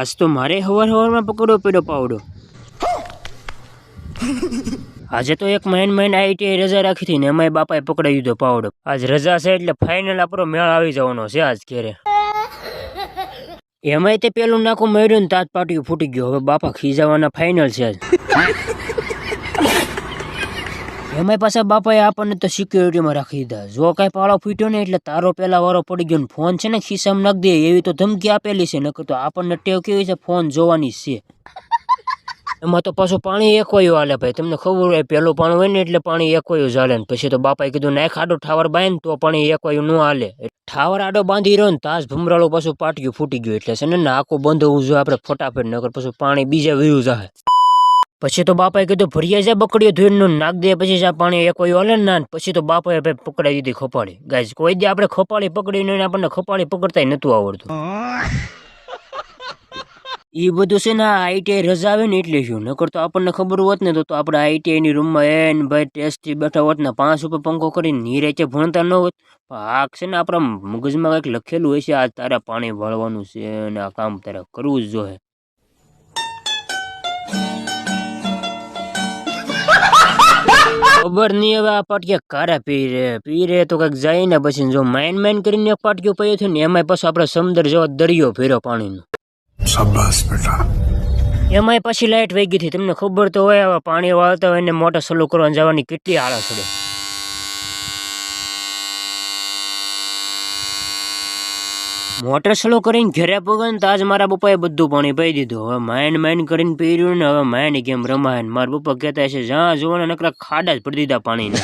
આજ તો મારે હવારમાં પકડવો પડ્યો પાવડો. આજે તો એક મહિને આઈટીઆઈ રજા રાખી હતી ને એમાંય બાપાએ પકડાઈ દીધો પાવડો. આજ રજા છે એટલે ફાઇનલ આપણો મેળ આવી જવાનો છે આજ ઘેરે. એમાંય તે પેલું નાખું મળ્યું ને તાજ પાટિયું ફૂટી ગયો. હવે બાપા ખીજાવાના ફાઇનલ છે આજ. એમાંય પાછા બાપાએ આપણને તો સિક્યોરિટીમાં રાખી દીધા. જો કાંઈ પાળો ફૂટ્યો ને એટલે તારો પેલા વારો પડી ગયો ને ફોન છે ને ખિસ્સામાં નાખી દે એવી તો ધમકી આપેલી છે. નકર તો આપણને ટેવ કેવી છે ફોન જોવાની છે. એમાં તો પાછું પાણી એકવાયું હાલે ભાઈ. તમને ખબર હોય પેલું પાણી હોય ને એટલે પાણી એકવાયું ચાલે ને પછી તો બાપાએ કીધું નાખ આડો ઠાવર બાંધ તો પાણી એકવાયું ન હાલે. ઠાવર આડો બાંધી રહ્યો ને તાજ ભમરાળું પાછું પાટિયું ફૂટી ગયું એટલે છે ને આખું બંધ જોઈએ આપણે ફટાફટ. નકર પછી પાણી બીજા વયું જાય. પછી તો બાપાએ કીધું ભરિયા જાય બકડીઓ ધોઈને નાખ દે પછી આ પાણી એકવાયું હાલે ને પછી તો બાપાએ ભાઈ પકડાઈ દીધી ખપાડી. ગાઈઝ કોઈ દે આપણે ખપાડી પકડીને આપણને ખપાડી પકડતા નતું આવડતું. એ બધું છે ને આઈટીઆઈ રજા આવે ને એટલે શું. નકર તો આપણને ખબર હોત ને તો આપણે આઈટીઆઈ ની રૂમમાં એને ભાઈ ટેસ્ટથી બેઠા હોત ને 5 ઉપર પંખો કરીને નીરેચે ભણતા ન હોત. આ છે ને આપણા મગજમાં કંઈક લખેલું હોય છે આ તારે પાણી વાળવાનું છે અને આ કામ તારે કરવું જ જોઈએ. ખબર નહીં હવે આ પાટિયા કારા પી રે તો કંઈક જાય ને પછી જો માઇન કરીને એક પાટિયું પીએ થયું ને એમાંય પાછું આપણે સમુદ્ર જેવો દરિયો ફેર્યો પાણીનો. શાબાશ બેટા. એમાંય પછી લાઈટ વહી ગઈ હતી. તમને ખબર તો હોય હવે પાણી વાળતા હોય ને મોટર ચાલુ કરવા જવાની કેટલી આળસ પડે. મોટર ચાલુ કરીને ઘરે પગન તો આજ મારા પપ્પાએ બધું પાણી પી દીધું. હવે માઇન કરીને પી રહ્યું ને હવે માઇન ગેમ રમાય. મારા પપ્પા કહેતા છે જ્યાં જોવાના નકરા ખાડા જ પડી દીધા પાણીને.